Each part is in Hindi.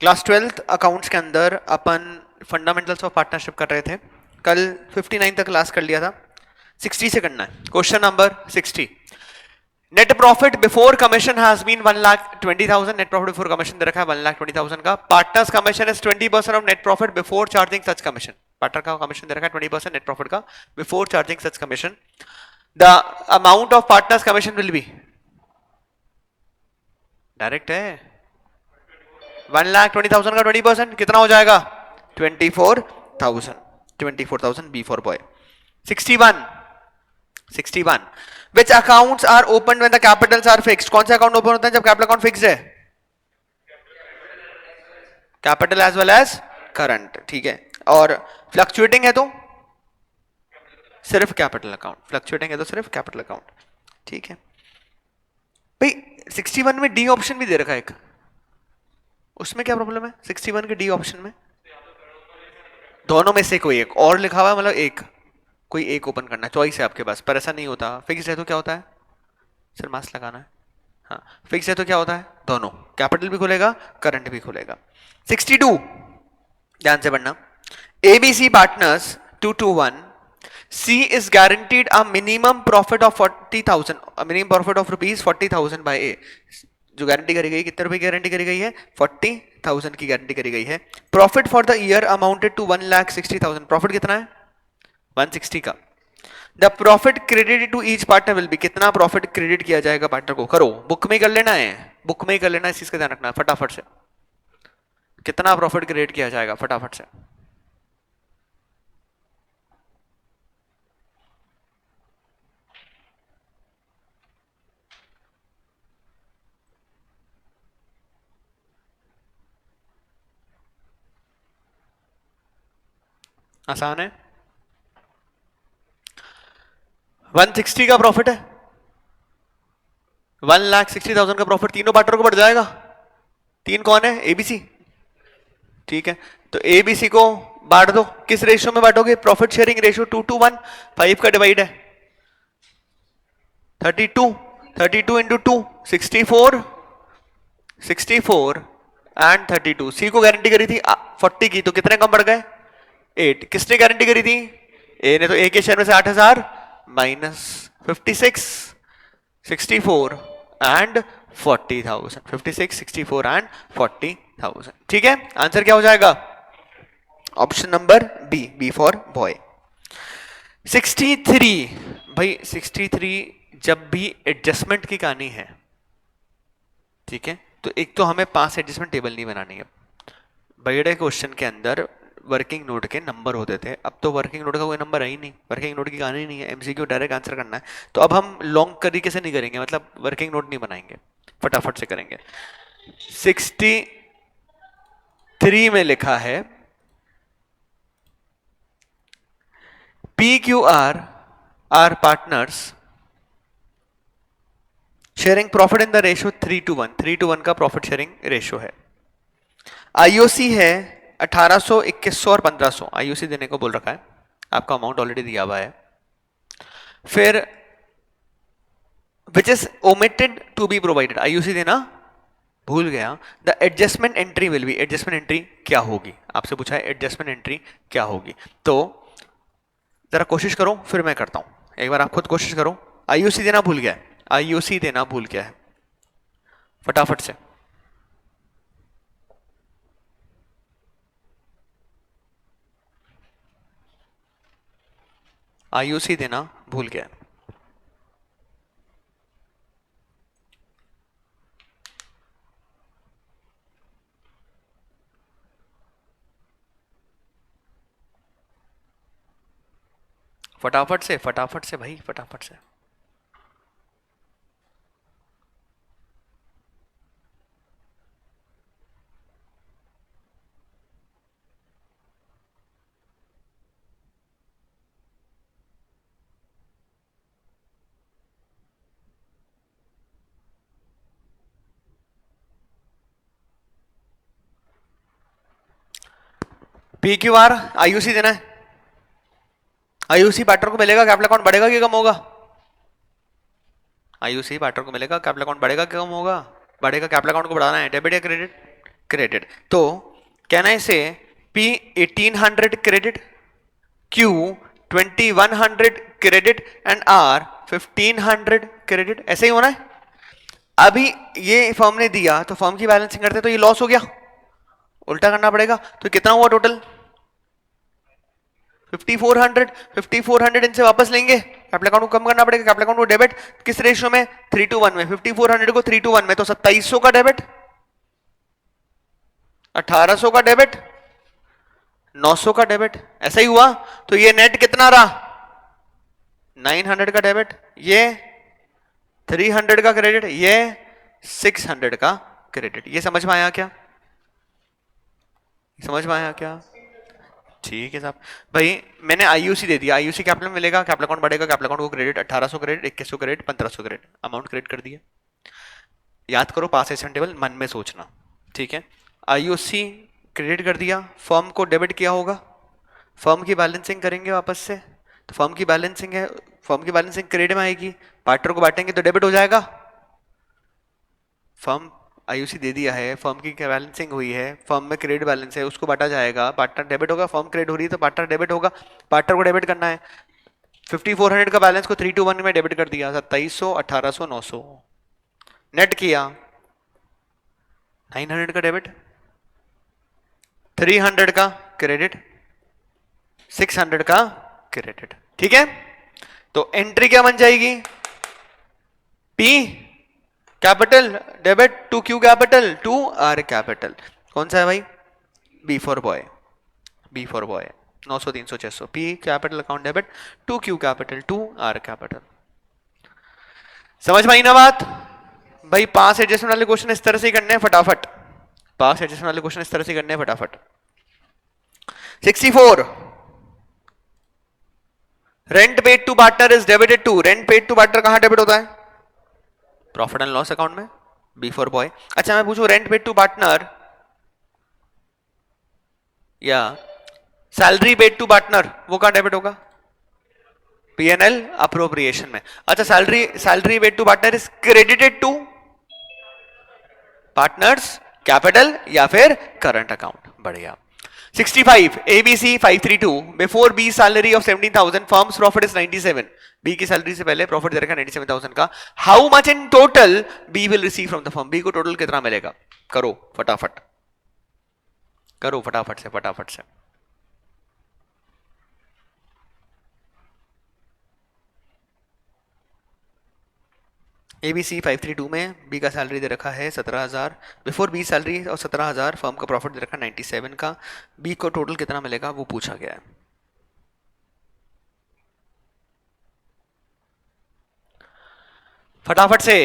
क्लास 12th अकाउंट्स के अंदर अपन फंडामेंटल्स ऑफ पार्टनरशिप कर रहे थे। कल 59 तक क्लास कर लिया था, 60 से करना है। Question number 60, net profit before commission has been 1,20,000। Net profit before commission दे रखा है 1,20,000 का। Partners commission is 20% of net profit before charging such commission. Partner का कमीशन दे रखा है 20% नेट प्रॉफिट का before charging such commission. The amount of partners commission will be, direct है, 1,20,000 का 20% कितना हो जाएगा? 24,000। 24,000 B for boy. 61, 61, which accounts are opened when the capitals are fixed? कौन से अकाउंट ओपन होते हैं जब कैपिटल अकाउंट फिक्स है? Capital as well as current, ठीक है। और फ्लक्चुएटिंग है तो सिर्फ कैपिटल अकाउंट, फ्लक्चुएटिंग है तो सिर्फ कैपिटल अकाउंट, ठीक है भाई। 61 में डी ऑप्शन भी दे रखा है एक, उसमें क्या प्रॉब्लम है? 61 के डी ऑप्शन में दोनों में से कोई एक और लिखा हुआ है, मतलब एक, कोई एक ओपन करना है, चॉइस है आपके पास, पर ऐसा नहीं होता। फिक्स है तो क्या होता है? सर मास्क लगाना है। हाँ, फिक्स है तो क्या होता है? दोनों, कैपिटल भी खुलेगा करंट भी खुलेगा। 62, ध्यान से पढ़ना। ABC partners 221, C is guaranteed a minimum profit of 40,000, minimum profit of rupees 40,000 by A. जो गारंटी करी गई, कितने रुपए की गारंटी करी गई है? 40,000 की गारंटी करी गई है। Profit for the year amounted to 1,60,000। Profit कितना है? 160 का। The profit credit to each partner will be, कितना प्रॉफिट क्रेडिट किया जाएगा पार्टनर को? करो, बुक में कर लेना है, बुक में ही कर लेना है, इस चीज का ध्यान रखना है फटाफट से। कितना प्रॉफिट क्रेडिट किया जाएगा फटाफट से? आसान है। 160 का प्रॉफिट है, 1,60,000 का प्रॉफिट तीनों पार्टनर को बढ़ जाएगा। तीन कौन है? एबीसी, ठीक है। तो एबीसी को बांट दो, किस रेशियो में बांटोगे? Profit sharing ratio 2:1। 5 का डिवाइड है 32, 32 इंटू 2 64, 64 एंड 32। सी को गारंटी करी थी 40 की, तो कितने कम बढ़ गए? 8। किसने गारंटी करी थी? ए ने। तो ए के शेयर में से 8,000 माइनस 56, 64 एंड 40,000। 56, 64 एंड 40,000, ठीक है। आंसर क्या हो जाएगा? Option number B, B for boy. 63, भाई 63 जब भी एडजस्टमेंट की कहानी है, ठीक है, तो एक तो हमें 5 एडजस्टमेंट टेबल नहीं बनानी है। बड़े क्वेश्चन के अंदर वर्किंग नोट के नंबर होते थे, अब तो वर्किंग नोट का कोई नंबर है ही नहीं, वर्किंग नोट की कहानी नहीं है, एमसीक्यू डायरेक्ट आंसर करना है। तो अब हम लॉन्ग तरीके से नहीं करेंगे, मतलब वर्किंग नोट नहीं बनाएंगे, फटाफट से करेंगे। 63 में लिखा है PQR are partners sharing profit in the ratio 3:1। 3:1 का प्रॉफिट शेयरिंग रेशियो है। आईओसी है 1800, 2100 और 1500। आईओसी देने को बोल रखा है, आपका अमाउंट ऑलरेडी दिया हुआ है। फिर which is omitted to be provided, IOC देना भूल गया। The adjustment entry will be, adjustment entry क्या होगी? आपसे पूछा है एडजस्टमेंट एंट्री क्या होगी। तो जरा कोशिश करो, फिर मैं करता हूं, एक बार आप खुद कोशिश करो। आईओसी देना भूल गया है, आईओसी देना भूल गया है, फटाफट से। आईओसी देना भूल गया है। फटाफट से, फटाफट से भाई, फटाफट से। PQR आईयूसी देना है। आईयूसी पार्टनर को मिलेगा, कैपिटल अकाउंट बढ़ेगा कि कम होगा? आईयूसी पार्टनर को मिलेगा, कैपिटल अकाउंट बढ़ेगा कि कम होगा? बढ़ेगा। कैपिटल अकाउंट को बढ़ाना है, डेबिट या क्रेडिट? क्रेडिट. तो कैन आई से P 1800 credit, Q 2100 credit and R 1500 credit. ऐसे ही होना है. अभी ये फर्म ने दिया तो फर्म की बैलेंसिंग करते तो ये लॉस हो गया, उल्टा करना पड़ेगा. तो कितना हुआ टोटल? 5400. 5400 इनसे वापस लेंगे, कैपिटल अकाउंट को कम करना पड़ेगा. कैपिटल अकाउंट को डेबिट किस रेशियो में? 3:1 में. 5400 को 3:1 में, तो 2700 का डेबिट, 1800 का डेबिट, 900 का डेबिट. ऐसा ही हुआ. तो ये नेट कितना रहा? 900 का डेबिट, ये 300 का क्रेडिट, ये 600 का क्रेडिट. ये समझ में आया क्या? समझ में आया क्या? ठीक है साहब. भाई मैंने आईयूसी दे दिया, आईयूसी कैपिटल मिलेगा, कैपिटल अकाउंट बढ़ेगा, कैपिटल अकाउंट को credit 1800 credit, 2100 credit, 1500 credit, amount credit कर दिया. याद करो पास एसेंट टेबल, मन में सोचना. ठीक है. आईयूसी क्रेडिट कर दिया, फर्म को डेबिट किया होगा, फर्म की बैलेंसिंग करेंगे वापस से. तो फर्म की बैलेंसिंग है, फर्म की बैलेंसिंग क्रेडिट में आएगी, पार्टनर को बांटेंगे तो डेबिट हो जाएगा. फर्म आईयूसी दे दिया है, फर्म की बैलेंसिंग हुई है, फर्म में क्रेडिट बैलेंस है, उसको बांटा जाएगा, पार्टनर डेबिट होगा, फर्म क्रेडिट हो रही है तो पार्टनर डेबिट होगा, पार्टनर को डेबिट करना है. 5400 का बैलेंस को 3:1 में डेबिट कर दिया, 2700, 1800, 900 नेट किया. 900 का डेबिट, 300 का क्रेडिट, 600 का क्रेडिट. ठीक है. तो एंट्री क्या बन जाएगी? P capital debit to Q capital to R capital. कौन सा है भाई? B for boy, B for boy. 900, 300, 600. P capital account debit to Q capital to R capital. समझ में आई ना बात? भाई पास एडजस्टमेंट वाले क्वेश्चन इस तरह से ही करने हैं फटाफट. पास एडजस्टमेंट वाले क्वेश्चन इस तरह से करने हैं फटाफट. 64. Rent paid to partner is debited to. Rent paid to partner कहां डेबिट होता है? प्रॉफिट एंड लॉस अकाउंट में, बी फॉर बॉय. अच्छा मैं पूछूं, रेंट पेड टू पार्टनर या सैलरी पेड टू पार्टनर, वो कहां डेबिट होगा? पीएनएल अप्रोप्रिएशन में. अच्छा salary paid to partner is credited to partners capital या फिर करंट अकाउंट. बढ़िया. 65. ABC 532. Before B salary of 17,000, firm's profit is 97. B की सैलरी से पहले प्रॉफिट दे रखा 97,000 का. How much in total B will receive from the firm? B को टोटल कितना मिलेगा? करो फटाफट, करो फटाफट से, फटाफट से. ABC 532 में B का सैलरी दे रखा है 17,000. बिफोर B सैलरी और 17,000, फर्म का प्रॉफिट दे रखा 97 का. B को टोटल कितना मिलेगा वो पूछा गया है. फटाफट से.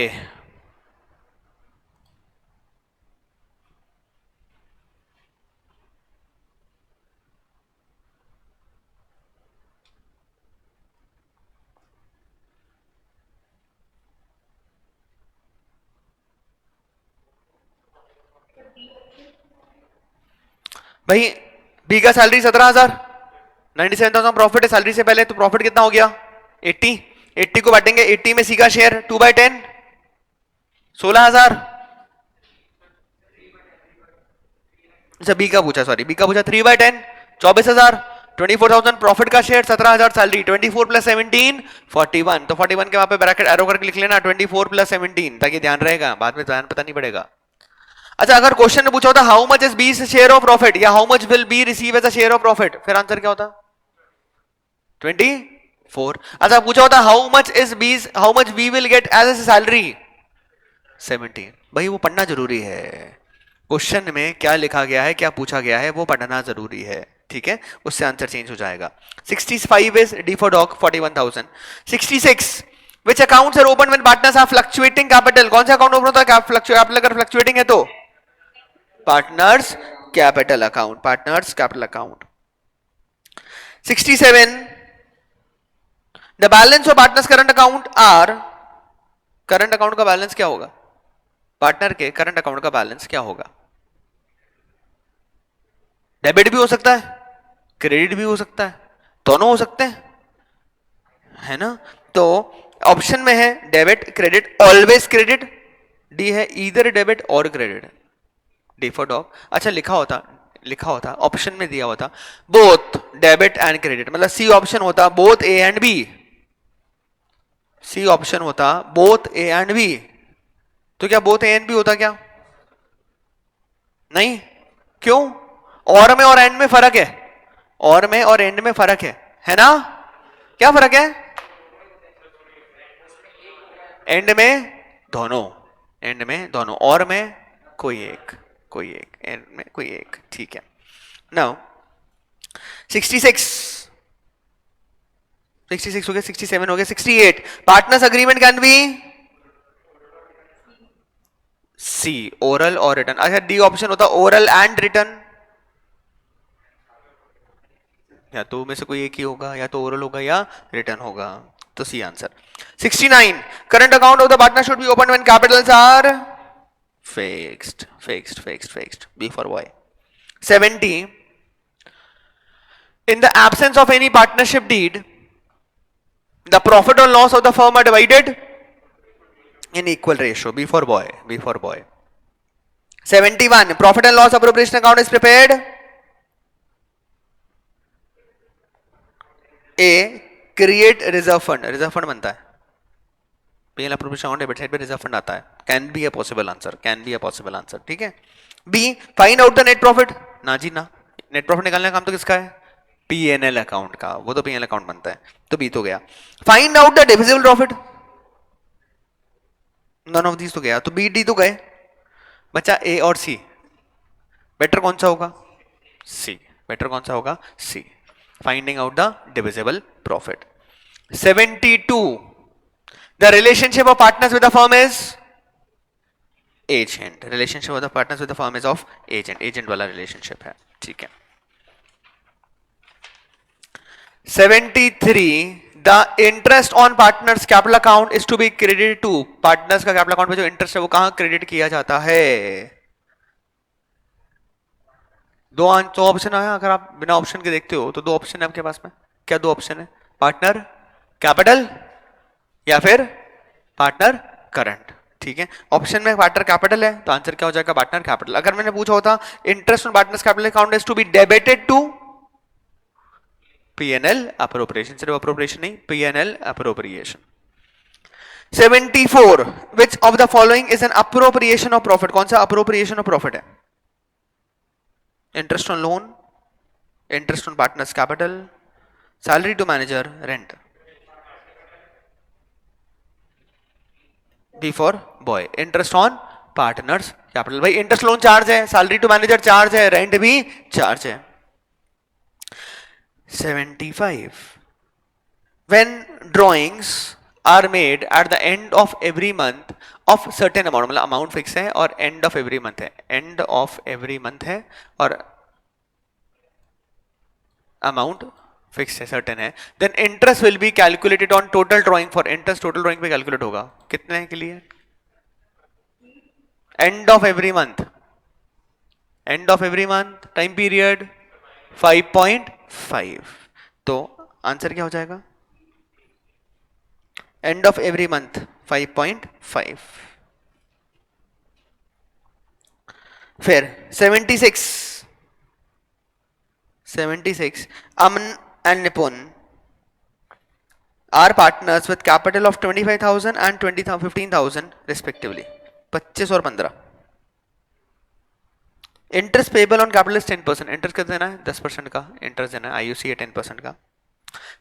भाई बी का सैलरी 17,000, 97,000 प्रॉफिट है सैलरी से पहले, तो प्रॉफिट कितना हो गया? 80. 80 को बांटेंगे, 80 में सी का शेयर 2/10, 16,000. अच्छा बी का पूछा, सॉरी बी का पूछा 3/10, 24,000. 24,000 प्रॉफिट का शेयर, 17,000 सैलरी, 24 प्लस 17 41. तो 41 के वहां पे ब्रैकेट एरो करके लिख लेना 24 प्लस 17, ताकि ध्यान रहेगा, बाद में ध्यान पता नहीं पड़ेगा. अच्छा अगर क्वेश्चन ने पूछा होता how much is B share of profit या how much will be receive as a share of profit, फिर आंसर क्या होता? 24. अच्छा पूछा होता how much we will get as a salary, 17. भाई वो पढ़ना जरूरी है. क्वेश्चन में क्या लिखा गया है, क्या पूछा गया है, वो पढ़ना जरूरी है. ठीक है, उससे आंसर चेंज हो जाएगा. 65 is D for dog 41,000. 66. Which accounts are open when partners have fluctuating capital? कौन सा अकाउंट ओपन होता है कैपिटल अगर फ्लक्चुएटिंग है तो? Partners capital account, partners capital account. 67. The balance of partners current account are. Current account का बैलेंस क्या होगा? पार्टनर के करंट अकाउंट का बैलेंस क्या होगा? डेबिट भी हो सकता है, क्रेडिट भी हो सकता है, दोनों हो सकते हैं, है ना. तो ऑप्शन में है debit credit, always credit. D है ईदर डेबिट और क्रेडिट. D for dog. अच्छा लिखा होता ऑप्शन में दिया होता बोथ डेबिट एंड क्रेडिट, मतलब सी ऑप्शन होता both A and B, C option होता बोथ ए एंड बी, तो क्या बोथ ए एंड बी होता क्या? नहीं, क्यों? और में और एंड में फर्क है, और में और एंड में फर्क है ना? क्या फर्क है? एंड में दोनों, एंड में दोनों, और में कोई एक, एंड में कोई एक, ठीक है। नाउ 66 हो गया, 67 हो गया, 68 partners agreement can be C oral और रिटर्न। अच्छा डी ऑप्शन होता ओरल एंड रिटर्न, या तो में से कोई एक ही होगा, या तो ओरल होगा या रिटर्न होगा, तो C answer. 69 current account of the partner should be open when capitals are fixed, B for boy. 70 in the absence of any partnership deed the profit or loss of the firm are divided in equal ratio, b for boy, 71 profit and loss appropriation account is prepared a create reserve fund बनता है, P&L appropriation account debit side पे रिजर्व फंड आता है, can be a possible answer, ठीक है। B find out the net profit, ना जी ना, नेट प्रॉफिट निकालने का काम तो किसका है? P&L अकाउंट का, वो तो P&L अकाउंट बनता है, तो बी तो गया। Find out the divisible profit, none of these तो गया, तो बी डी तो गए, बचा ए और सी, बेटर कौन सा होगा? सी, बेटर कौन सा होगा? C, finding out the divisible profit. 72 the relationship of partners with the firm is agent, relationship of the partners with the firm is of agent वाला relationship है, ठीक है। 73 the interest on partners capital account is to be credited to, partners का capital account पे जो interest है वो कहां क्रेडिट किया जाता है? दो ऑप्शन है, अगर आप बिना ऑप्शन के देखते हो तो दो ऑप्शन है आपके पास में, क्या दो ऑप्शन है? पार्टनर कैपिटल या फिर पार्टनर करंट, ठीक है। ऑप्शन में पार्टनर कैपिटल है तो आंसर क्या हो जाएगा? Partner capital. अगर मैंने पूछा होता interest on partners capital account is to be debited to P&L appropriation, सिर्फ अप्रोप्रिएशन नहीं, P&L appropriation. 74 which of the following is an appropriation of profit, कौन सा अप्रोप्रिएशन ऑफ प्रॉफिट है? Interest on loan, interest on partners capital, salary to manager, rent. B for boy, interest on partners capital. भाई इंटरेस्ट लोन चार्ज है, सैलरी टू मैनेजर चार्ज है, रेंट भी चार्ज है। 75 when drawings are made at the end of every month of certain amount, मतलब अमाउंट फिक्स है और end of every month है, end of every month है और अमाउंट फिक्स है, सर्टेन है, then interest will be calculated on total drawing for, interest total drawing पे कैलकुलेट होगा, कितने के लिए? End of every month, end of every month, time period 5.5, तो आंसर क्या हो जाएगा? End of every month 5.5। फिर 76 Aman and Nipun are partners with capital of 25,000 and 15,000 respectively, 25 और 15। Interest payable on capital is 10%, interest कितना देना है? 10% का इंटरेस्ट देना है, आईयूसी है 10% का।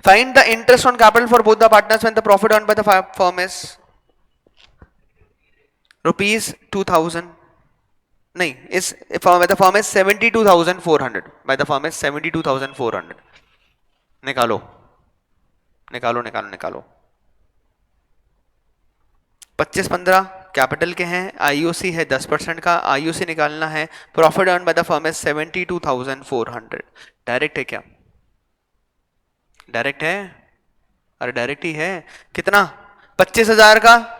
Find the interest on capital for both the partners when the profit earned by the firm is ₹2000, नहीं, इस firm the firm is 72,400, by the firm is 72,400। निकालो 25-15 कैपिटल के हैं, आईयूसी है 10% का, आईयूसी निकालना है, profit earn by the firm is 72,400। Direct है क्या? डायरेक्ट है, अरे डायरेक्ट ही है। कितना? 25,000 का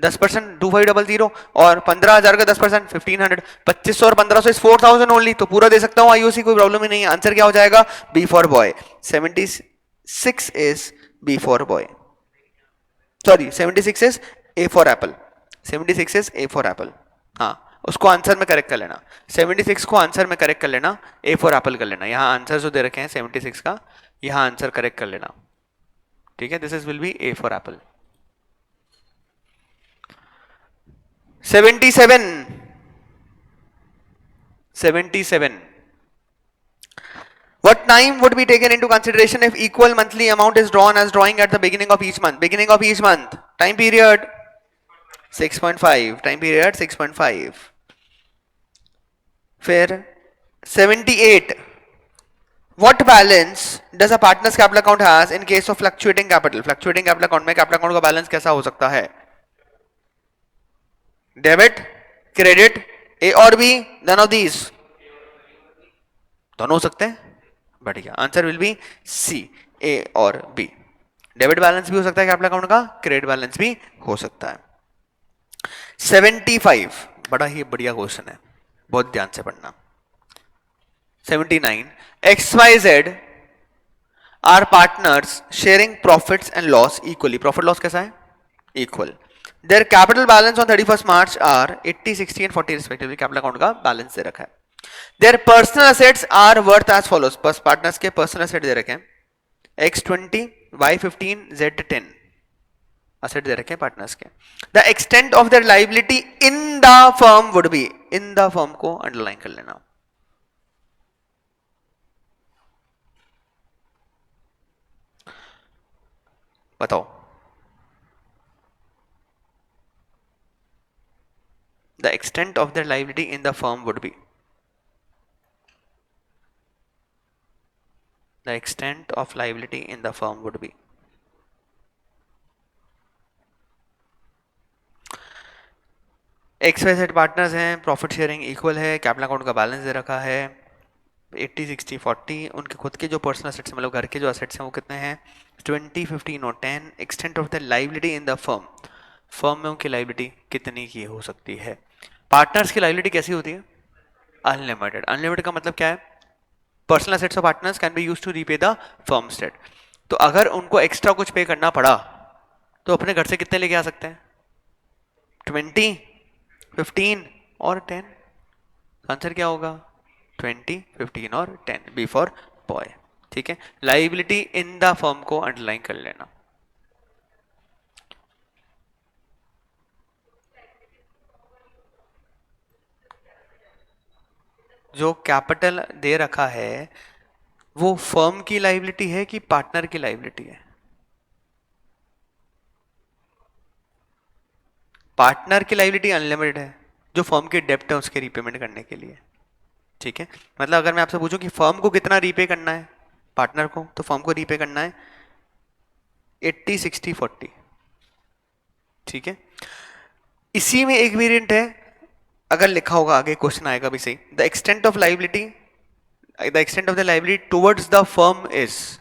10% 2500 और 15,000 का 10% 1500, 2500 और 1500 इज 4000 ओनली, तो पूरा दे सकता हूं आईयूसी, कोई प्रॉब्लम ही नहीं है। आंसर क्या हो जाएगा? B for boy. 76 is B for boy, sorry 76 is A for apple, 76 is A for apple, हाँ उसको आंसर में करेक्ट कर लेना, 76 को आंसर में करेक्ट कर लेना, ए फॉर एप्पल कर लेना, यहाँ आंसर जो दे रखे हैं 76 का, यहाँ आंसर करेक्ट कर लेना, ठीक है, this is will be A for Apple. 77 What time would be taken into consideration if equal monthly amount is drawn as drawing at the beginning of each month? Beginning of each month, time period 6.5, time period 6.5. फिर 78. What balance does a partner's capital account has in case of fluctuating capital? Fluctuating capital account में capital account का balance कैसा हो सकता है? Debit, credit, A और B, none of these. दोनों हो सकते हैं, बढ़िया, आंसर विल बी सी, ए और बी। डेबिट बैलेंस भी हो सकता है कैपिटल अकाउंट का, क्रेडिट बैलेंस भी हो सकता है। 75 बड़ा ही बढ़िया क्वेश्चन है, बहुत ध्यान से पढ़ना। 79 XYZ are partners sharing profits and loss equally. Profit loss कैसा है? Equal. Their capital balance on 31 March are 80, 60 and 40 respectively. Capital account का बैलेंस दे रखा है। Their personal assets are worth as follows. बस पार्टनर्स के पर्सनल असेट दे रखे हैं, X20, Y15, Z10 असेट दे रखे हैं पार्टनर्स के। The extent of their liability in the firm would be. In the firm को अंडरलाइन कर लेना। बताओ, the extent of their liability in the firm would be, the extent of liability in the firm would be, XYZ partners हैं, प्रॉफिट शेयरिंग इक्वल है, कैपिटल अकाउंट का बैलेंस दे रखा है 80, 60, 40। उनके खुद के जो पर्सनल असेट्स मतलब घर के जो असेट्स हैं वो कितने हैं? 20, 15 और 10। Extent of the liability in the firm, firm में उनकी लायबिलिटी कितनी की हो सकती है? पार्टनर्स की लायबिलिटी कैसी होती है? अनलिमिटेड। अनलिमिटेड का मतलब क्या है? Personal assets of partners can be used to repay the firms debt. तो अगर उनको एक्स्ट्रा कुछ पे करना पड़ा तो अपने घर से कितने लेके आ सकते हैं? 20, 15 और 10। आंसर क्या होगा? 20, 15 और 10, बी फॉर बॉय। ठीक है, लायबिलिटी इन द फर्म को अंडरलाइन कर लेना। जो कैपिटल दे रखा है वो फर्म की लायबिलिटी है कि पार्टनर की लायबिलिटी है? पार्टनर की लायबिलिटी अनलिमिटेड है, जो फर्म की डेप्ट है उसके रीपेमेंट करने के लिए। ठीक है, मतलब अगर मैं आपसे पूछूं कि फर्म को कितना रीपे करना है पार्टनर को, तो फर्म को रीपे करना है 80, 60, 40। ठीक है, इसी में एक वेरिएंट है, अगर लिखा होगा आगे क्वेश्चन आएगा भी सही, the extent of liability, the extent of the liability towards the firm is,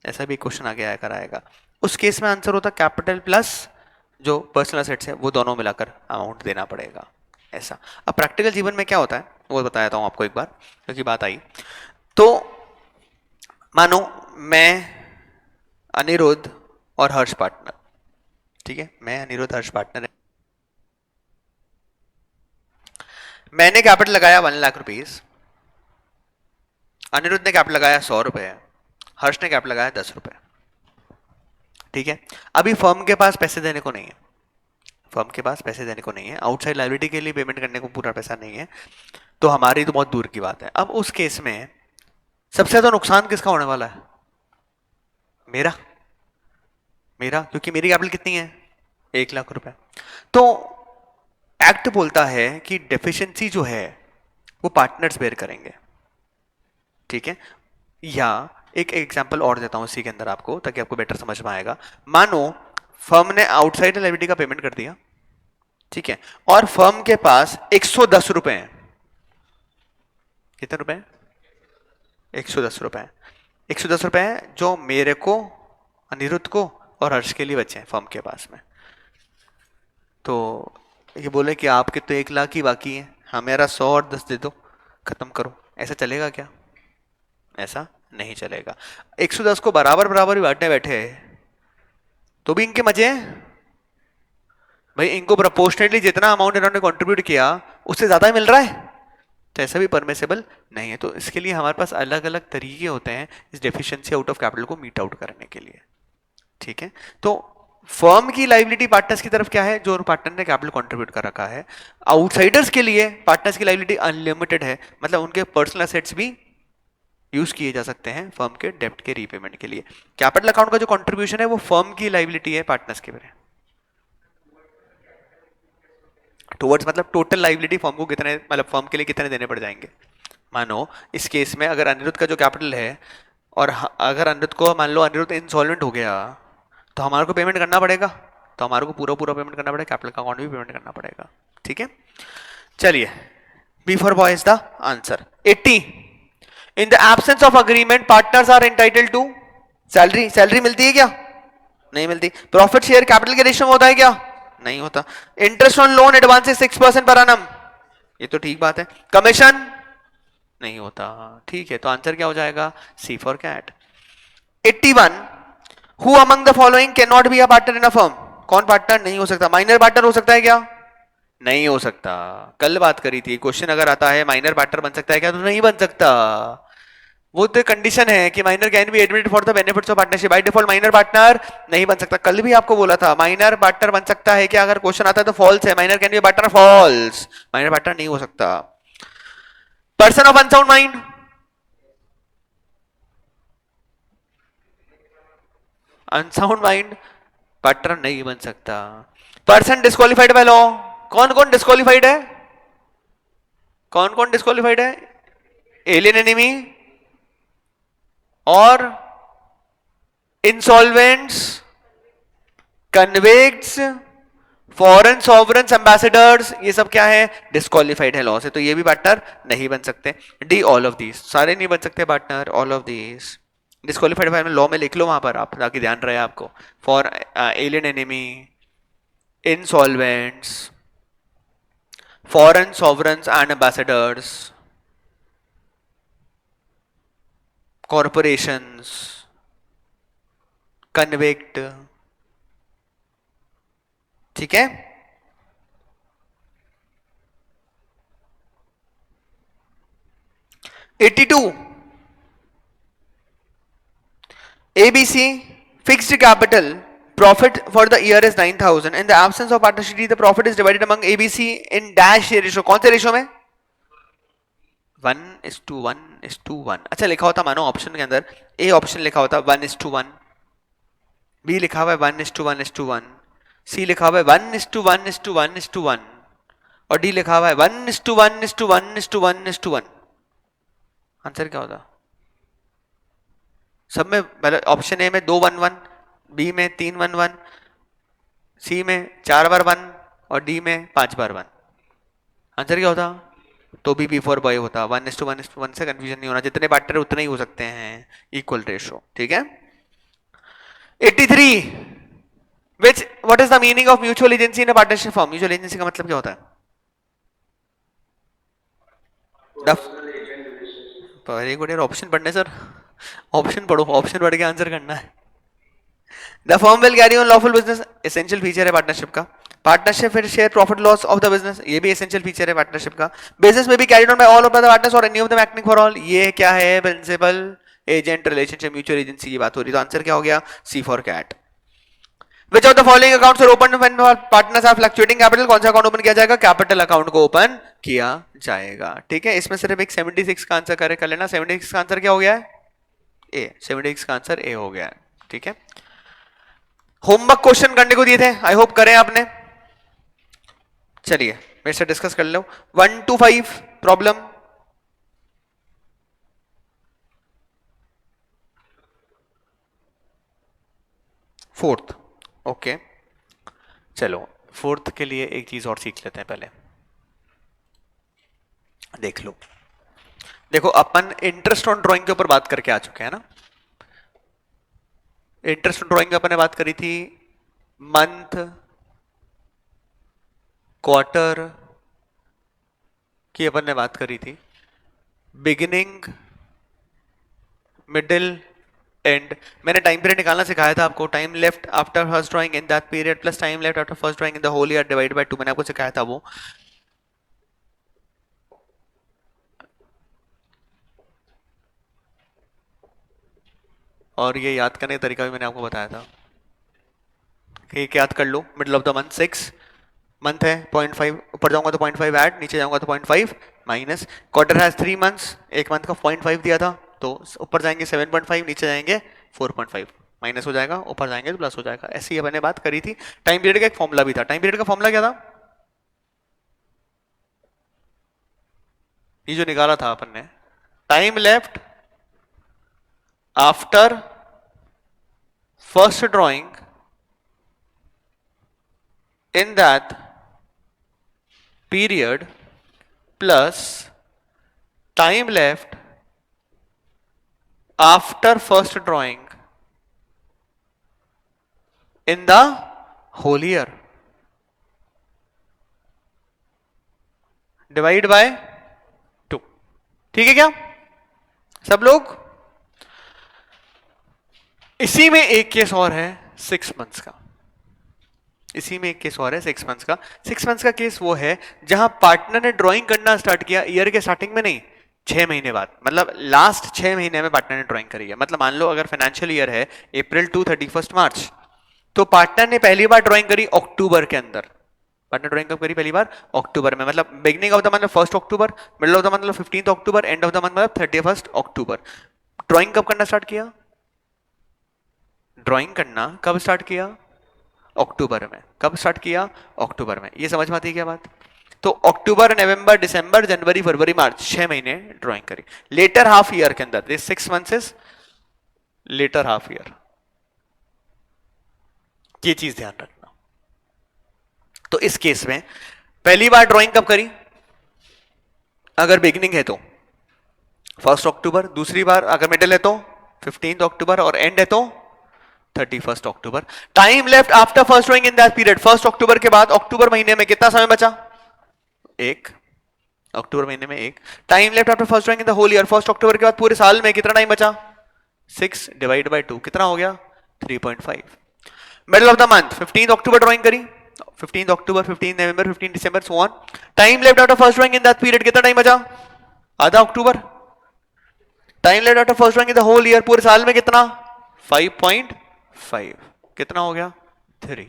ऐसा भी क्वेश्चन आगे आया कराएगा। उस केस में आंसर होता कैपिटल प्लस जो पर्सनल असेट्स है वो दोनों मिलाकर अमाउंट देना पड़ेगा, ऐसा। अब प्रैक्टिकल जीवन में क्या होता है वो बताता हूं आपको एक बार, क्योंकि बात आई। तो मानो मैं, अनिरुद्ध और हर्ष पार्टनर, ठीक है, मैं, अनिरुद्ध, हर्ष पार्टनर है। मैंने कैपिटल लगाया 1 लाख रुपीज, अनिरुद्ध ने कैपिटल लगाया 100 रुपए, हर्ष ने कैपिटल लगाया 10 रुपए। ठीक है, अभी फर्म के पास पैसे देने को नहीं है, फर्म के पास पैसे देने को नहीं है, आउटसाइड लायबिलिटी के लिए पेमेंट करने को पूरा पैसा नहीं है, तो हमारी तो बहुत दूर की बात है। अब उस केस में सबसे ज्यादा नुकसान किसका होने वाला है? मेरा, मेरा, क्योंकि मेरी कैपिटल कितनी है? 1 लाख रुपए। तो एक्ट बोलता है कि डेफिशिएंसी जो है वो पार्टनर्स बेयर करेंगे। ठीक है, या एक एग्जांपल और देता हूं इसी के अंदर आपको, ताकि आपको बेटर समझ में आएगा। मानो फर्म ने आउटसाइड लायबिलिटी का पेमेंट कर दिया, ठीक है, और फर्म के पास 110 रुपए हैं। कितने रुपए? 110 रुपए। 110 रुपए है जो मेरे को, अनिरुद्ध को और हर्ष के लिए बचे हैं फर्म के पास में। तो ये बोले कि आपके तो 1 लाख ही बाकी है, हाँ मेरा 100 और 10 दे दो, खत्म करो। ऐसा चलेगा क्या? ऐसा नहीं चलेगा। 110 को बराबर बराबर ही बांटने बैठे हैं तो भी इनके मजे हैं, भाई इनको प्रोपोर्शनेटली जितना अमाउंट इन्होंने कंट्रीब्यूट किया उससे ज्यादा ही मिल रहा है, तो ऐसा भी परमिसेबल नहीं है। तो इसके लिए हमारे पास अलग अलग तरीके होते हैं इस डेफिशिएंसी आउट ऑफ कैपिटल को मीट आउट करने के लिए, ठीक है। तो फर्म की लाइबिलिटी पार्टनर्स की तरफ क्या है, जो पार्टनर ने कैपिटल कंट्रीब्यूट कर रखा है। आउटसाइडर्स के लिए पार्टनर्स की लाइबिलिटी अनलिमिटेड है, मतलब उनके पर्सनल एसेट्स भी यूज किए जा सकते हैं फर्म के डेप्ट के रीपेमेंट के लिए। कैपिटल अकाउंट का जो कंट्रीब्यूशन है वो फर्म की लाइबिलिटी है पार्टनर्स के लिए। टुवर्ड्स मतलब टोटल लाइबिलिटी फर्म को कितने, मतलब फर्म के लिए कितने देने पड़ जाएंगे। मानो इस केस में अगर अनिरुद्ध का जो कैपिटल है और अगर अनिरुद्ध को, मान लो अनिरुद्ध इंसॉल्वेंट हो गया, तो हमारे को पेमेंट करना पड़ेगा, तो हमारे को पूरा पूरा पेमेंट करना पड़ेगा, कैपिटल का अकाउंट भी पेमेंट करना पड़ेगा, ठीक है। चलिए, B for boy is the answer. 80, in the absence of agreement partners are entitled to salary. Salary मिलती है क्या, नहीं मिलती। प्रॉफिट शेयर कैपिटल के रेशियो में होता है क्या, नहीं होता। Interest on loan advances 6% per annum, ये तो ठीक बात है। कमीशन नहीं होता, ठीक है। तो आंसर क्या हो जाएगा, C for cat. 81, who among the following can not be a partner in a firm. कौन पार्टनर नहीं हो सकता, माइनर पार्टनर हो सकता है क्या, नहीं हो सकता। कल बात करी थी, क्वेश्चन अगर आता है माइनर पार्टनर बन सकता है क्या, तो नहीं बन सकता। वो तो कंडीशन है कि minor can be admitted for the benefits of partnership, by default minor partner नहीं बन सकता। कल भी आपको बोला था माइनर पार्टनर बन सकता है क्या, अगर क्वेश्चन आता है तो फॉल्स है, minor can be partner, false, minor partner नहीं हो सकता। Person of unsound mind, unsound mind partner नहीं बन सकता। पर्सन डिस्क्वालिफाइड बाय लॉ, कौन कौन डिस्क्वालिफाइड है, कौन कौन डिस्क्वालिफाइड है, एलियन एनिमी और इंसॉल्वेंट्स, कन्विक्ट्स, फॉरेन सॉवरेन्स एम्बेसडर्स, ये सब क्या है, डिस्क्वालिफाइड है लॉ से, तो ये भी पार्टनर नहीं बन सकते। डी ऑल ऑफ दीज, सारे नहीं बन सकते partner, all of these disqualified है, लॉ में लिख लो वहां पर आप, ताकि ध्यान रहे आपको। For alien enemy, insolvents, foreign sovereigns and ambassadors, corporations, convict, ठीक है। Eighty 82, ABC fixed capital profit for the year is 9,000. In the absence of partnership, the profit is divided among ABC in dash ratio. कौन से रेशियो में, 1:1:1। अच्छा लिखा होता, मानो ऑप्शन के अंदर ए ऑप्शन लिखा होता 1:1, बी लिखा हुआ है 1:1:1, सी लिखा हुआ है 1:1:1:1 और डी लिखा हुआ है 1:1:1:1:1। आंसर क्या होता, सब में मतलब ऑप्शन ए में 2:1:1, बी में 3:1:1, सी में 4 बार 1 और डी में 5 बार 1। आंसर क्या होता, तो भी बी फॉर बॉय होता। 1:1:1 से कंफ्यूजन नहीं होना, जितने पार्टनर उतने ही हो सकते हैं, इक्वल रेशो, ठीक है। 83, which what is the meaning of mutual agency in a partnership firm? Mutual agency का मतलब क्या होता है, वेरी गुड यार, ऑप्शन पढ़ने सर, ऑप्शन पढ़ो, ऑप्शन पढ़ के आंसर करना है। The firm will carry on lawful business, essential feature है पार्टनरशिप का। पार्टनरशिप फिर share profit loss of the business, ये भी एसेंशियल फीचर है पार्टनरशिप का। बिजनेस में भी carried on by all of the partners और any of them acting for all, ये क्या है, principal agent relationship, mutual agency की बात हो रही। तो आंसर क्या हो गया, C for cat. Which of the following accounts are opened when partners have fluctuating capital? कौन सा अकाउंट ओपन किया जाएगा, कैपिटल अकाउंट को ओपन किया जाएगा, ठीक है। इसमें सिर्फ एक 76 का आंसर करेक्ट कर लेना। 76 का आंसर क्या हो गया है, ए। 76 का आंसर ए हो गया है, ठीक है। होमवर्क क्वेश्चन करने को दिए थे, आई होप करें आपने। चलिए मेरे से डिस्कस कर लो। 1 to 5 प्रॉब्लम, फोर्थ, ओके। चलो फोर्थ के लिए एक चीज और सीख लेते हैं पहले, देख लो। देखो अपन इंटरेस्ट ऑन ड्राइंग के ऊपर बात करके आ चुके हैं ना। इंटरेस्ट ऑन ड्राइंग में अपन ने बात करी थी मंथ, क्वार्टर की अपन ने बात करी थी, बिगिनिंग, मिडिल, एंड मैंने टाइम पीरियड निकालना सिखाया था आपको, time left after first drawing in that period plus time left after first drawing in the whole year divide by 2, मैंने आपको सिखाया था वो। और ये याद करने का तरीका भी मैंने आपको बताया था, एक याद कर लो, middle of the month 6 month है 0.5, ऊपर जाऊंगा तो 0.5 ऐड, नीचे जाऊंगा तो 0.5 माइनस, क्वार्टर हैज 3 मंथ्स, एक मंथ का 0.5 दिया था तो ऊपर जाएंगे 7.5, नीचे जाएंगे 4.5, माइनस हो जाएगा, ऊपर जाएंगे तो प्लस हो जाएगा। ऐसी ही मैंने बात करी थी। टाइम पीरियड का एक फॉर्मूला भी था, टाइम पीरियड का फॉर्मूला क्या था, ये जो निकाला था अपन ने, time left after first drawing in that period plus time left after first drawing in the whole year divide by 2। ठीक है क्या सब लोग? इसी में एक केस और है 6 मंथ्स का, इसी में एक केस और है 6 मंथ्स का। 6 मंथ्स का केस वो है जहां पार्टनर ने ड्राइंग करना स्टार्ट किया ईयर के स्टार्टिंग में नहीं, 6 महीने बाद, मतलब लास्ट 6 महीने में पार्टनर ने ड्राइंग करी है। मतलब मान लो अगर फाइनेंशियल ईयर है अप्रैल टू 31 मार्च, तो पार्टनर ने पहली बार ड्राइंग करी अक्टूबर के अंदर। पार्टनर ड्राइंग कब करी पहली बार? अक्टूबर में, मतलब beginning of the month 1 October, middle of the month 15 October, end of the month मतलब 31 अक्टूबर। ड्राइंग कब करना स्टार्ट किया? ड्राइंग करना कब स्टार्ट किया? अक्टूबर में। कब स्टार्ट किया? अक्टूबर में। ये समझ में आती है क्या बात? तो अक्टूबर, नवंबर, दिसंबर, जनवरी, फरवरी, मार्च, 6 महीने ड्राइंग करी लेटर हाफ ईयर के अंदर। This 6 months is later half year, ये चीज ध्यान रखना। तो इस केस में पहली बार ड्राइंग कब करी? अगर बिगिनिंग है तो 1 अक्टूबर, दूसरी बार अगर मिडिल है तो 15 अक्टूबर, और एंड है तो 31 अक्टूबर। Time left after first drawing in that period, 1 अक्टूबर के बाद अक्टूबर महीने में कितना समय बचा? 1 अक्टूबर महीने में 1। Time left after first drawing in the whole year, 1 अक्टूबर के बाद पूरे साल में कितना टाइम बचा? 6 डिवाइड बाय 2, कितना हो गया? 3.5। मिडिल ऑफ द मंथ 15 अक्टूबर ड्राइंग करी, 15 अक्टूबर, 15 नवंबर, 15 दिसंबर, so on. Time left after first drawing in that period, कितना टाइम बचा? आधा अक्टूबर। Time left after first drawing in the whole year, पूरे साल में कितना? 5.5, कितना हो गया? 3।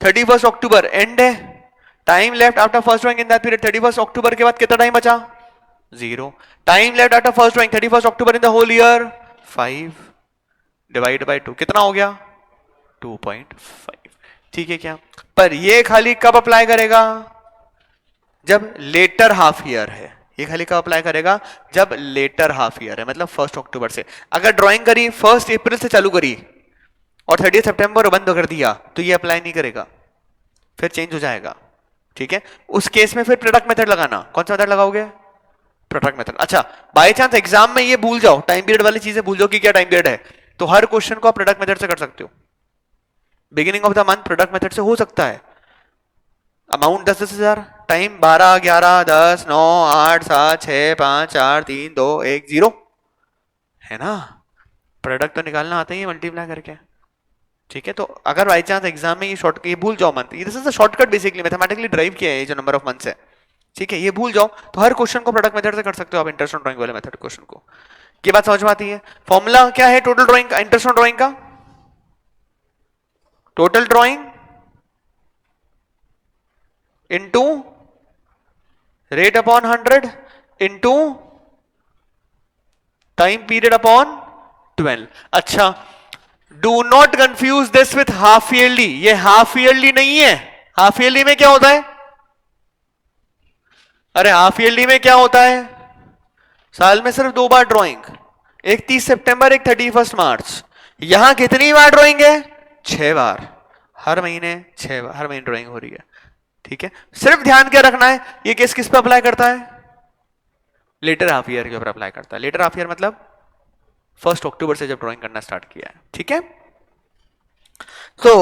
31 अक्टूबर एंड है। Time left after first drawing in that period, 31 October के बाद कितना टाइम बचा? 0। Time left after first drawing 31 October in the whole year, 5 divide by 2, कितना हो गया? 2.5। ठीक है क्या? पर ये खाली कब अप्लाई करेगा? जब लेटर हाफ ईयर है। ये खाली कब अप्लाई करेगा? जब लेटर हाफ ईयर है, मतलब 1 अक्टूबर से। अगर ड्राइंग करी 1 अप्रैल से चालू करी और 30 सितंबर बंद कर दिया तो ये अप्लाई नहीं करेगा, फिर चेंज हो जाएगा। ठीक है? उस केस में फिर प्रोडक्ट मेथड लगाना। कौन सा मेथड लगाओगे? Product method. अच्छा, बाय चांस एग्जाम में ये भूल जाओ, टाइम पीरियड वाली चीजें भूल जाओ कि क्या टाइम पीरियड है, तो हर क्वेश्चन को आप प्रोडक्ट मेथड से कर सकते हो। Beginning of the month product method से हो सकता है। अमाउंट 10,000, टाइम 12, 11, 10, 9, 8, 7, 6, 5, 4, 3, 2, 1, 0 है ना? प्रोडक्ट तो निकालना आता ही है मल्टीप्लाई करके। ठीक है? तो अगर बाई चांस एग्जाम में ये भूल जाओ month, this is the shortcut basically, mathematically drive किया है ये जो नंबर ऑफ मंथ्स है। ठीक है? ये भूल जाओ तो हर क्वेश्चन को प्रोडक्ट मेथड से कर सकते हो आप, इंटरेस्ट ऑन ड्राइंग वाले मेथड क्वेश्चन को। ये बात समझ में आती है? फॉर्मूला क्या है टोटल ड्राइंग का, इंटरेस्ट ऑन ड्राइंग का? Total drawing into rate upon 100 into time period upon 12। अच्छा, do not confuse this with half yearly. ये हाफ ईयरली नहीं है। हाफ ईयरली में क्या होता है? अरे हाफ ईयरली में क्या होता है? साल में सिर्फ 2 बार ड्राइंग, एक 30 सितंबर, एक 31 मार्च। यहां कितनी बार ड्राइंग है? 6 बार। हर महीने 6 बार, हर महीने ड्राइंग हो रही है। ठीक है? सिर्फ ध्यान क्या रखना है, ये केस किस पे अप्लाई करता है? लेटर हाफ ईयर के ऊपर अप्लाई करता है। लेटर हाफ ईयर मतलब 1 अक्टूबर से जब ड्राइंग करना स्टार्ट किया है। ठीक है? तो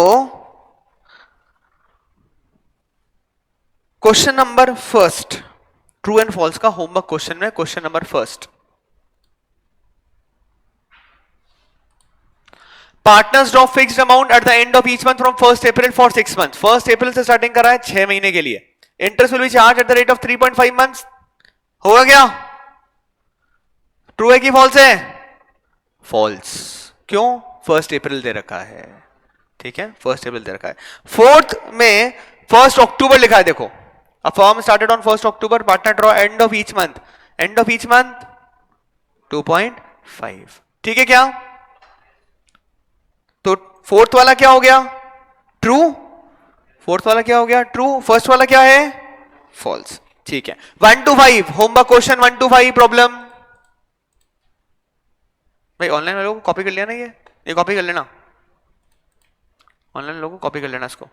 question number first, true and false का होमवर्क क्वेश्चन में question number first, partners draw fixed amount at the end of each month from 1 April for 6 month. 1 April से स्टार्टिंग करा है 6 महीने के लिए। Interest will be charge at the rate of 3.5 months. होगा क्या? ट्रू है कि फॉल्स है? फॉल्स। क्यों? 1 अप्रैल दे रखा है, ठीक है, 1 अप्रैल दे रखा है। फोर्थ में 1 अक्टूबर लिखा है, देखो, a firm started on 1 October, partner draw and of each month, end of each month 2.5, ठीक है क्या? तो फोर्थ वाला क्या हो गया? ट्रू। फोर्थ वाला क्या हो गया? ट्रू। फर्स्ट वाला क्या है? फॉल्स, ठीक है। 1 to 5 homework question, 1 to 5 problem. भाई ऑनलाइन लोगों को कॉपी कर लिया ना, ये कॉपी कर लेना, ऑनलाइन लोगों को कॉपी कर लेना इसको,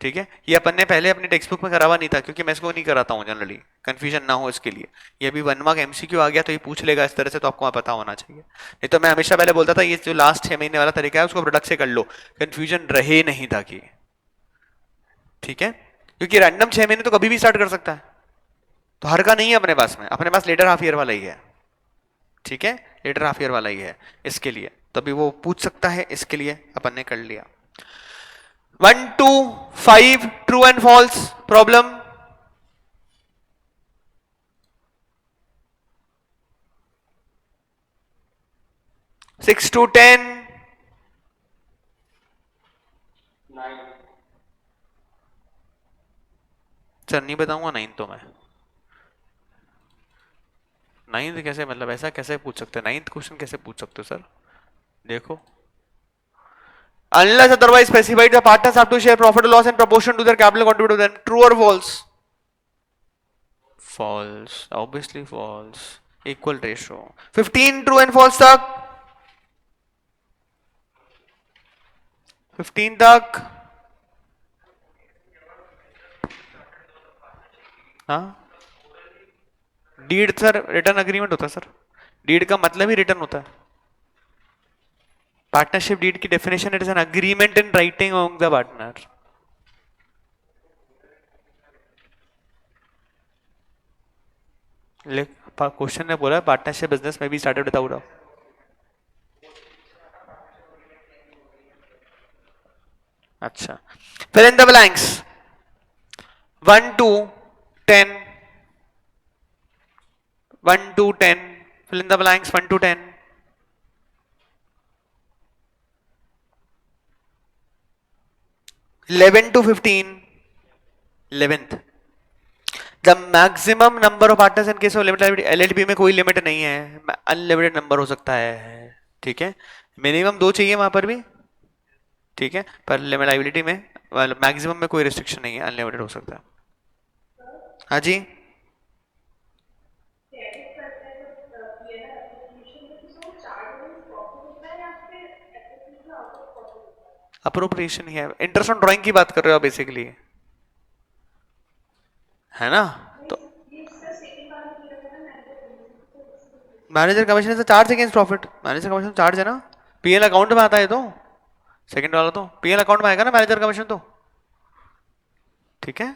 ठीक है। ये अपन ने पहले अपनी टेक्स्ट बुक में करावा नहीं था, क्योंकि मैं इसको नहीं कराता हूँ जनरली, कंफ्यूजन ना हो इसके लिए। ये अभी 1 मार्क एमसीक्यू आ गया तो ये पूछ लेगा इस तरह से, तो आपको पता होना चाहिए। नहीं तो मैं हमेशा पहले बोलता था ये जो लास्ट 6 महीने वाला तरीका है उसको प्रोडक्ट से कर लो, कंफ्यूजन रहे नहीं ताकि, ठीक है। क्योंकि रैंडम 6 महीने तो कभी भी स्टार्ट कर सकता है, तो हर का नहीं है अपने पास में, अपने पास लेटर हाफ ईयर वाला ही है, ठीक है, लेटर हाफ ईयर वाला ही है इसके लिए, तभी वो पूछ सकता है, इसके लिए अपन ने कर लिया। 1 to 5 true and false problem. Six to 10 sir नहीं बताऊंगा 9 तो मैं, 9 कैसे, मतलब ऐसा कैसे पूछ सकते हैं? 9th क्वेश्चन कैसे पूछ सकते हो सर? देखो, unless otherwise specified the partners have to share profit or loss in proportion to their capital contributed to them. True or false? False, obviously false. Equal ratio 15 true and false तक, 15 तक, हाँ। डीड सर रिटर्न अग्रीमेंट होता है सर, डीड का मतलब ही रिटर्न होता है। पार्टनरशिप डीड की definition it is an agreement in writing among the partner. Question ने बोला पार्टनरशिप बिजनेस में भी स्टार्टेड विदाउट, अच्छा, fill in the blanks 1 to 10, 1 to 10, fill in the blanks 1 to 10, 11 to 15, 11th, the maximum number of partners in case of limited liability, LLP में कोई लिमिट नहीं है, अनलिमिटेड नंबर हो सकता है, ठीक है, मिनिमम 2 चाहिए वहां पर भी, ठीक है, पर लिमिट लाइबिलिटी में मैक्सिमम में कोई रिस्ट्रिक्शन नहीं है, अनलिमिटेड हो सकता है। हाँ जी, अप्रोप्रिएशन ही है, इंटरेस्ट ऑन ड्राइंग की बात कर रहे हो बेसिकली, है ना? तो मैनेजर कमीशन से charge against profit, manager commission charge है ना, पीएल अकाउंट में आता है, तो सेकंड वाला तो पीएल अकाउंट में आएगा ना मैनेजर कमीशन, तो ठीक है।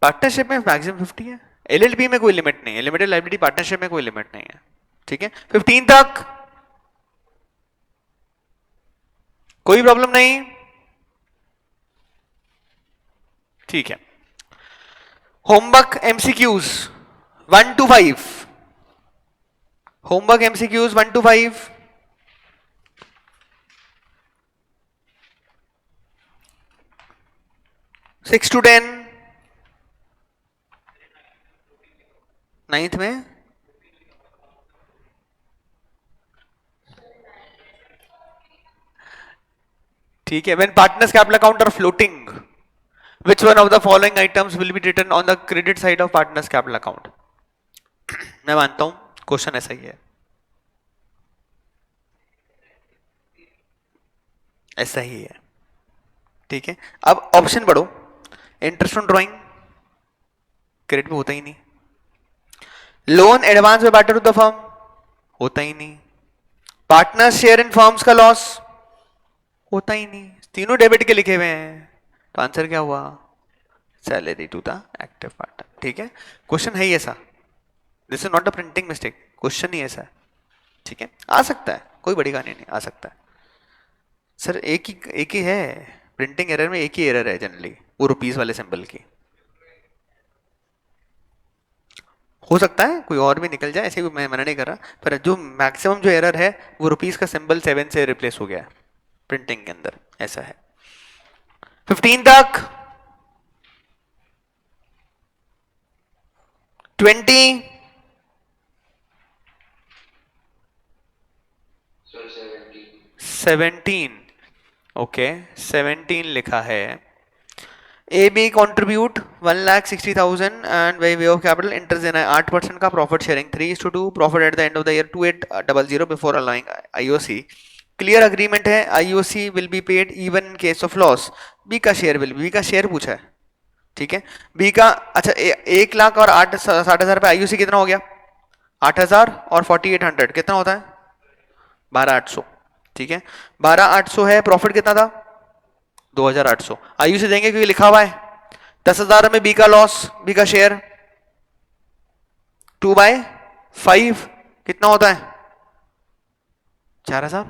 पार्टनरशिप में मैक्सिमम 50 है, एलएलपी में कोई लिमिट नहीं है, लिमिटेड लायबिलिटी पार्टनरशिप में कोई लिमिट नहीं है, ठीक है, 15 तक कोई प्रॉब्लम नहीं, ठीक है। Homework MCQs 1 to 5, homework MCQs 1 to 5, six to 10, 9th में, ठीक है। When partners capital account are floating, which one of the following items will be written on the credit side of partners capital account? मैं मानता हूं क्वेश्चन ऐसा ही है, ऐसा ही है, ठीक है। अब ऑप्शन पढ़ो, इंटरेस्ट ऑन ड्राइंग क्रेडिट में होता ही नहीं, लोन एडवांस में बैटर टू द फर्म होता ही नहीं, पार्टनर शेयर इन फर्म्स का लॉस होता ही नहीं, तीनों डेबिट के लिखे हुए हैं, तो आंसर क्या हुआ? Salary to the active partner, ठीक है। क्वेश्चन है ही ऐसा, this is not a printing mistake, question ही ऐसा है, ठीक है, आ सकता है, कोई बड़ी कहानी नहीं, आ सकता है सर। एक ही है प्रिंटिंग एरर में, एक ही एरर है जनरली, वो रुपीस वाले सिंबल की। हो सकता है कोई और भी निकल जाए, ऐसे भी मैं मना नहीं कर रहा, पर जो मैक्सिमम जो एरर है वो रुपीस का सिंबल 7 से रिप्लेस हो गया है प्रिंटिंग के अंदर, ऐसा है। 15 तक 20 17, ओके 17 लिखा है। AB contribute 1,60,000 and by way of capital enters in 8% का profit sharing, 3:2 profit at the end of the year 2800 before allowing IOC। Clear agreement है, IOC will be paid even in case of loss। B का शेयर B का शेयर पूछा है, ठीक है। B का अच्छा 1 लाख और 60,000 पे IOC कितना हो गया, 8,000 और 4800 कितना होता है 12,800, ठीक है। 12,800 है, प्रॉफिट कितना था 2,800। आयु से देंगे क्योंकि लिखा हुआ है 10,000 में बी का लॉस, बी का शेयर 2/5 कितना होता है 4,000,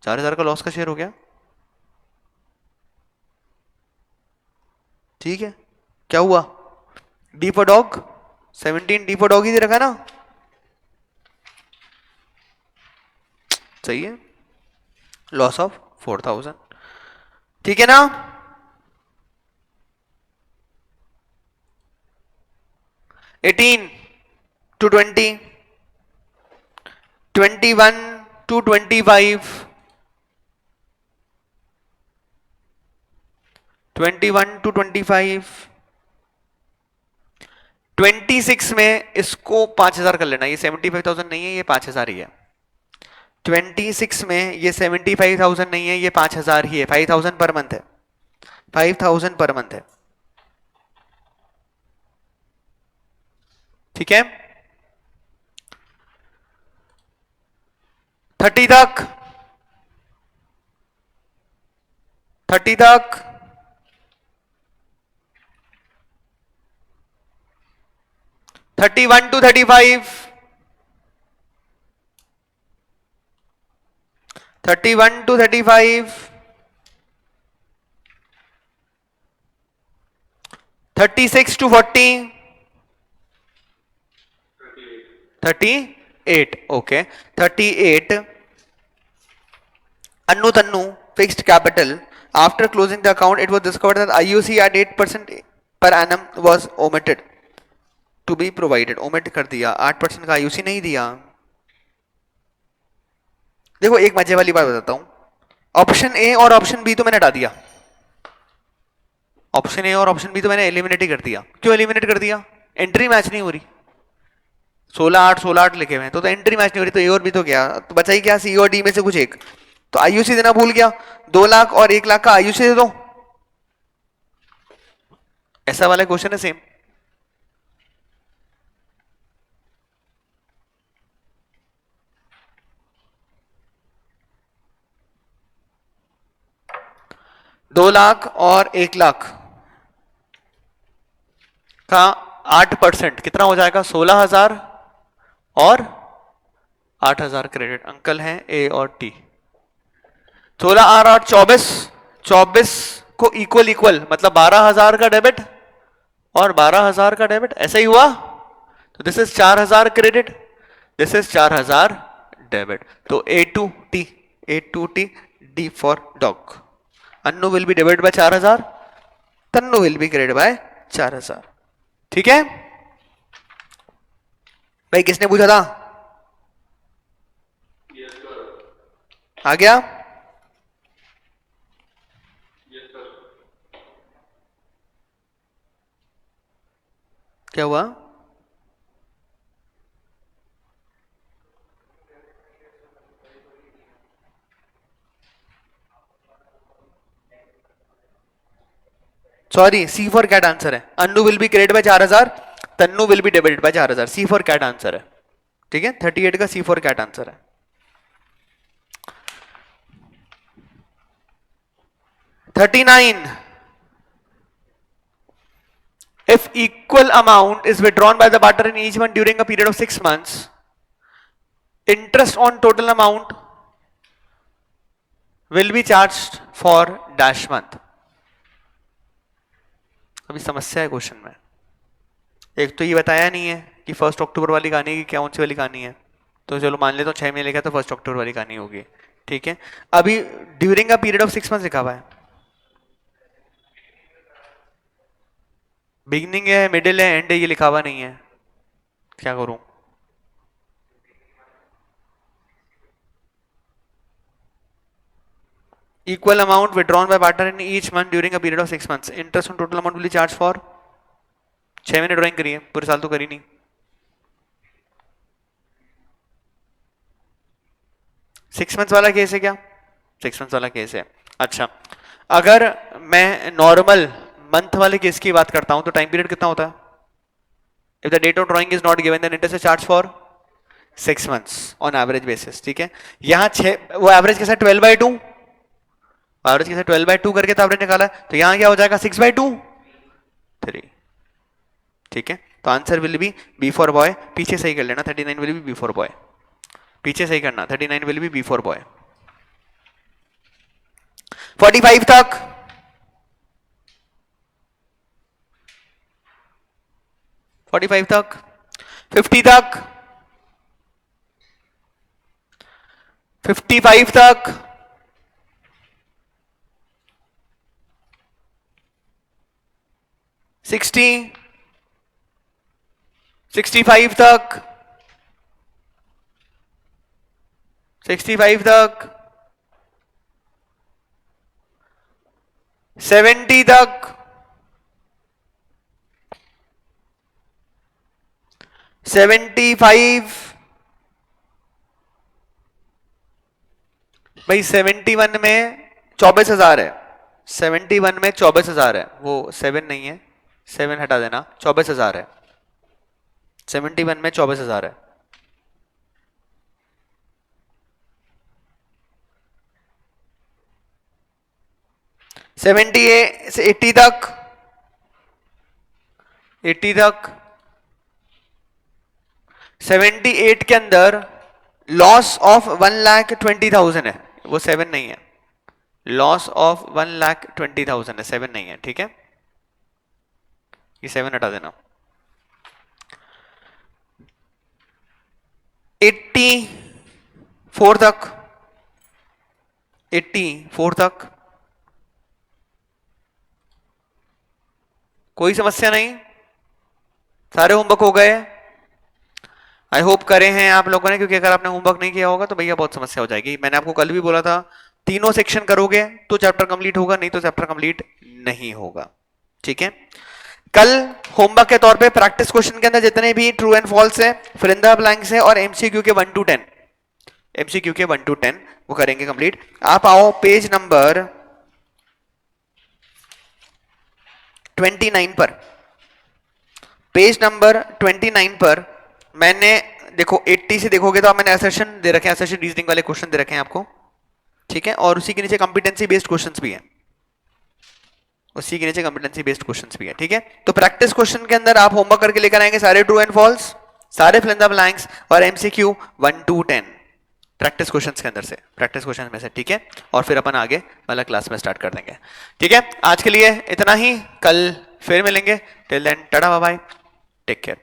4,000 का लॉस का शेयर हो गया, ठीक है। क्या हुआ, D for dog 17, D for dog ही दे रखा है ना, सही है, लॉस ऑफ 4,000, ठीक है ना। एटीन टू 20, 21 to 25, 21 to 25, 26 में इसको 5,000 कर लेना, ये 75,000 नहीं है, ये 5,000 ही है। 26 में ये 75,000 नहीं है, ये 5,000 ही है, 5,000 पर मंथ है, 5,000 पर मंथ है, ठीक है। 30 तक 30 तक 31 to 35, 31 to 35, 36 to 40, 38, okay 38। Annu Tannu fixed capital, after closing the account it was discovered that IOC at 8% per annum was omitted to be provided। omit कर दिया, 8% का IOC नहीं दिया। देखो एक मजे वाली बात बताता हूं, ऑप्शन ए और ऑप्शन बी तो मैंने हटा दिया, ऑप्शन ए और ऑप्शन बी तो मैंने एलिमिनेट ही कर दिया। क्यों एलिमिनेट कर दिया, एंट्री मैच नहीं हो रही, 16/8 16/8 लिखे हुए हैं तो एंट्री मैच नहीं हो रही, तो ए और बी तो क्या, तो बचा ही क्या, सी और डी में से कुछ एक, तो आयुषी देना भूल गया, 2 लाख और 1 लाख का आयुषी दे दो, ऐसा वाला क्वेश्चन है सेम। दो लाख और 1 लाख का 8% कितना हो जाएगा, 16,000 और 8,000 क्रेडिट, अंकल हैं ए और टी, 16 और 8 24, 24 को इक्वल इक्वल मतलब 12,000 का डेबिट और 12,000 का डेबिट, ऐसा ही हुआ, तो this is 4,000 credit, this is 4,000 debit, तो A2T D for dog, Annu will be debit by 4,000, Tannu will be credit by 4,000, ठीक है भाई। किसने पूछा था, आ गया, क्या हुआ, sorry C for cat answer है, Annu will be credit by 4,000, Tannu will be debited by 4,000, C for cat answer है, ठीक है। 38 का सी फॉर कैट आंसर है। 39, if equal amount is withdrawn by the partner in each month during a period of 6 months, interest on total amount will be charge for dash month. अभी समस्या है क्वेश्चन में, एक तो ये बताया नहीं है कि 1 अक्टूबर वाली कहानी की क्या, कौन सी वाली कहानी है, तो चलो मान लेता हूँ 6 महीने लिखा तो 1 अक्टूबर वाली कहानी होगी, ठीक है। अभी during a period of 6 months लिखा हुआ है, बिगिनिंग है, मिडिल है, एंड है, ये लिखा हुआ नहीं है, क्या करूं? Equal amount withdrawn bye partner in each month during a period of 6 months, interest on total amount will charge for, 6 महीने ड्राइंग करी है, पूरे साल तो करी नहीं। सिक्स मंथ्स वाला केस है क्या? 6 मंथ्स वाला केस है। अच्छा, अगर मैं नॉर्मल मंथ वाले केस की बात करता हूं तो टाइम पीरियड कितना होता है? If the date of drawing is not given then interest is charge for 6 months on average basis, ठीक है। यहां 6, वो एवरेज कैसा 12/2, एवरेज कैसे 12/2 करके तो एवरेज निकाला, तो यहां क्या हो जाएगा 6/2, 3, ठीक है। तो answer will be B for boy, पीछे सही कर लेना, 39 will be B for boy, पीछे सही करना, 39 will be B for boy. 45 तक, 45 तक, 50 तक, 55 तक, 60, 65 तक, 65 तक, 70 तक, 75, भाई 71 में 24,000 है, 71 में 24,000 है, वो 7 नहीं है, 7 हटा देना, 24,000 है, 71 में 24,000 है। 70 से 80 तक, 80 तक, 78 के अंदर लॉस ऑफ 1,20,000 है, वो 7 नहीं है, लॉस ऑफ 1,20,000 है, 7 नहीं है, ठीक है, ये 7 हटा देना। 84 तक, 84 तक, कोई समस्या नहीं, सारे होमवर्क हो गए, आई होप करे हैं आप लोगों ने, क्योंकि अगर आपने होमवर्क नहीं किया होगा तो भैया बहुत समस्या हो जाएगी। मैंने आपको कल भी बोला था, तीनों सेक्शन करोगे तो चैप्टर कंप्लीट होगा, नहीं तो चैप्टर कंप्लीट नहीं होगा, ठीक है। कल होमवर्क के तौर पे प्रैक्टिस क्वेश्चन के अंदर जितने भी ट्रू एंड फॉल्स है, फिल इन द ब्लैंक्स है, और एमसीक्यू के 1 to 10, एमसीक्यू के 1 to 10 वो करेंगे कंप्लीट। आप आओ पेज नंबर 29 पर, पेज नंबर 29 पर मैंने देखो 80 से देखोगे तो मैंने असर्शन दे रखे हैं, असर्शन रीजनिंग वाले क्वेश्चन दे रखे हैं आपको, ठीक है, और उसी के नीचे कॉम्पिटेंसी बेस्ड क्वेश्चंस भी हैं, उसी के नीचे कॉम्पिटेंसी बेस्ड क्वेश्चंस भी है, ठीक है। तो प्रैक्टिस क्वेश्चन के अंदर आप होमवर्क करके लेकर आएंगे सारे ट्रू एंड फॉल्स, सारे फिल इन द ब्लैंक्स, और एमसीक्यू 1 to 10 प्रैक्टिस क्वेश्चंस के अंदर से, प्रैक्टिस क्वेश्चन में से, ठीक है। और फिर अपन आगे वाला क्लास में स्टार्ट कर देंगे, ठीक है। आज के लिए इतना ही, कल फिर मिलेंगे, till then tata bye bye, take care.